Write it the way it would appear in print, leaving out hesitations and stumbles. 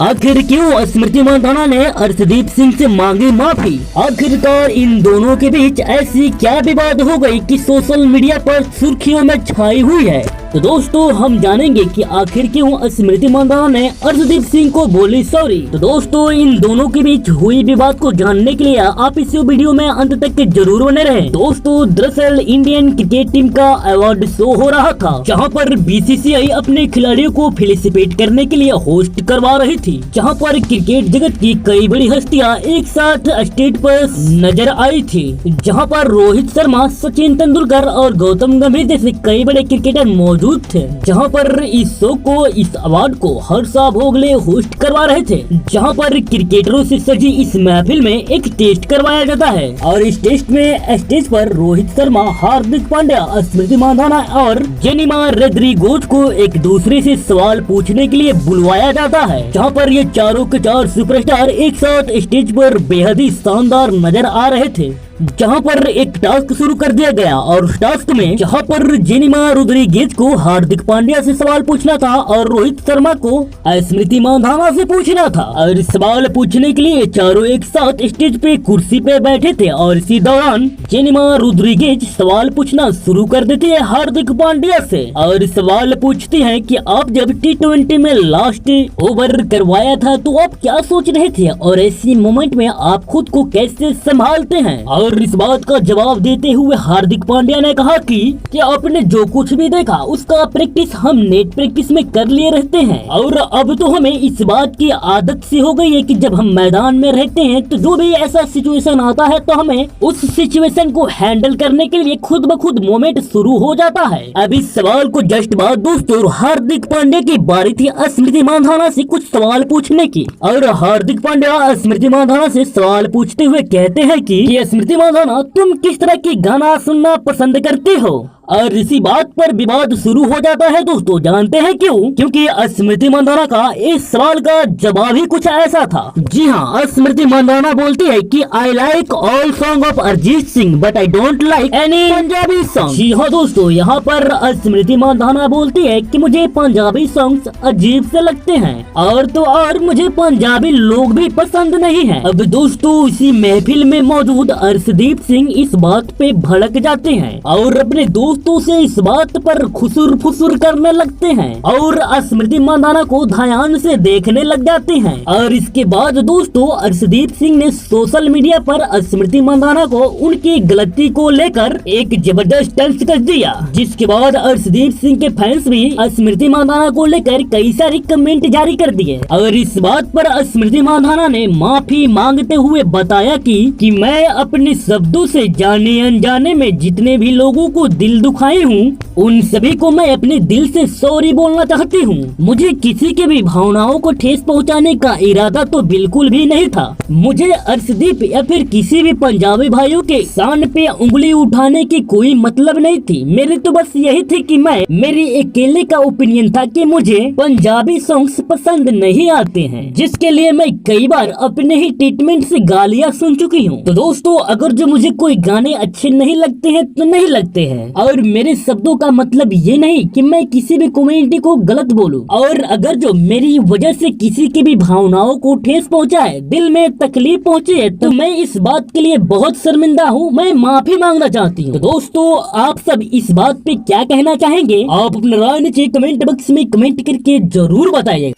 आखिर क्यों स्मृति मंधाना ने अर्शदीप सिंह से मांगी माफी? आखिरकार इन दोनों के बीच ऐसी क्या विवाद हो गई कि सोशल मीडिया पर सुर्खियों में छाई हुई है। तो दोस्तों हम जानेंगे कि आखिर क्यों स्मृति मंधाना ने अर्शदीप सिंह को बोली सॉरी। तो दोस्तों इन दोनों के बीच हुई विवाद को जानने के लिए आप इस वीडियो में अंत तक जरूर बने रहें। दोस्तों दरअसल इंडियन क्रिकेट टीम का अवार्ड शो हो रहा था, जहां पर बीसीसीआई अपने खिलाड़ियों को फेलिसिटेट करने के लिए होस्ट करवा रही थी, जहां पर क्रिकेट जगत की कई बड़ी हस्तियां एक साथ स्टेज पर नजर आई थी, जहां पर रोहित शर्मा, सचिन तेंदुलकर और गौतम गंभीर जैसे कई बड़े क्रिकेटर मौजूद थे। जहां पर इस शो को, इस अवार्ड को हर्ष भोगले होस्ट करवा रहे थे, जहां पर क्रिकेटरों से सजी इस महफिल में एक टेस्ट करवाया जाता है और इस टेस्ट में स्टेज पर रोहित शर्मा, हार्दिक पांड्या, स्मृति मंधाना और जेनिमा रोड्रिगेज को एक दूसरे से सवाल पूछने के लिए बुलवाया जाता है, जहां पर ये चारों के चार सुपरस्टार एक साथ स्टेज पर बेहद ही शानदार नजर आ रहे थे। जहां पर एक टास्क शुरू कर दिया गया और उस टास्क में जहां पर जेनिमा रोड्रिगेज को हार्दिक पांड्या से सवाल पूछना था और रोहित शर्मा को स्मृति मंधाना से पूछना था, और सवाल पूछने के लिए चारों एक साथ स्टेज पे कुर्सी पे बैठे थे और इसी दौरान जेनिमा रोड्रिगेज सवाल पूछना शुरू कर देती है हार्दिक पांड्या से और सवाल पूछती है कि आप जब T20 में लास्ट ओवर करवाया था तो आप क्या सोच रहे थे और ऐसी मोमेंट में आप खुद को कैसे संभालते हैं। और इस बात का जवाब देते हुए हार्दिक पांड्या ने कहा कि आपने जो कुछ भी देखा उसका प्रैक्टिस हम नेट प्रैक्टिस में कर लिए रहते हैं और अब तो हमें इस बात की आदत सी हो गई है कि जब हम मैदान में रहते हैं तो जो भी ऐसा सिचुएशन आता है तो हमें उस सिचुएशन को हैंडल करने के लिए खुद ब खुद मोमेंट शुरू हो जाता है। अब इस सवाल को जस्ट बाद दोस्तों हार्दिक पांड्या की बारी थी स्मृति मंधाना से कुछ सवाल पूछने की और हार्दिक पांड्या स्मृति मंधाना से सवाल पूछते हुए कहते हैं कि स्मृति मंधाना तुम किस तरह की गाना सुनना पसंद करते हो? और इसी बात पर विवाद शुरू हो जाता है दोस्तों। जानते हैं क्यों? क्योंकि स्मृति मंधाना का इस सवाल का जवाब ही कुछ ऐसा था। जी हाँ, स्मृति मंधाना बोलती है कि I like all song of Arijit Singh but I don't like any Punjabi song. जी हाँ दोस्तों, यहाँ पर स्मृति मंधाना बोलती है कि मुझे पंजाबी सॉन्ग्स अजीब से लगते हैं और तो और मुझे पंजाबी लोग भी पसंद नहीं है। अब दोस्तों इसी महफिल में मौजूद अर्शदीप सिंह इस बात पे भड़क जाते हैं और अपने दोस्तों से इस बात पर खुसुर फुसुर करने लगते हैं और स्मृति मंधाना को ध्यान से देखने लग जाते हैं। और इसके बाद दोस्तों अर्शदीप सिंह ने सोशल मीडिया पर स्मृति मंधाना को उनकी गलती को लेकर एक जबरदस्त तंज कस दिया, जिसके बाद अर्शदीप सिंह के फैंस भी स्मृति मंधाना को लेकर कई सारे कमेंट जारी कर दिए और इस बात पर स्मृति मंधाना ने माफी मांगते हुए बताया कि मैं अपने शब्दों से जाने अनजाने में जितने भी लोगों को दिल दुखाई हूँ उन सभी को मैं अपने दिल से सॉरी बोलना चाहती हूँ। मुझे किसी के भी भावनाओं को ठेस पहुँचाने का इरादा तो बिल्कुल भी नहीं था। मुझे अर्शदीप या फिर किसी भी पंजाबी भाइयों के शान पे उंगली उठाने की कोई मतलब नहीं थी। मेरी तो बस यही थी कि मेरी अकेले का ओपिनियन था कि मुझे पंजाबी सॉन्ग्स पसंद नहीं आते हैं, जिसके लिए मैं कई बार अपने ही ट्रीटमेंट से गालियाँ सुन चुकी हूँ। तो दोस्तों अगर जो मुझे कोई गाने अच्छे नहीं लगते हैं तो नहीं लगते हैं और मेरे शब्दों का मतलब ये नहीं कि मैं किसी भी कम्युनिटी को गलत बोलूं और अगर जो मेरी वजह से किसी की भी भावनाओं को ठेस पहुंचाए, दिल में तकलीफ पहुंची है तो मैं इस बात के लिए बहुत शर्मिंदा हूं। मैं माफी मांगना चाहती हूं। तो दोस्तों आप सब इस बात पे क्या कहना चाहेंगे? आप अपना राय नीचे कमेंट बॉक्स में कमेंट करके जरूर बताइए।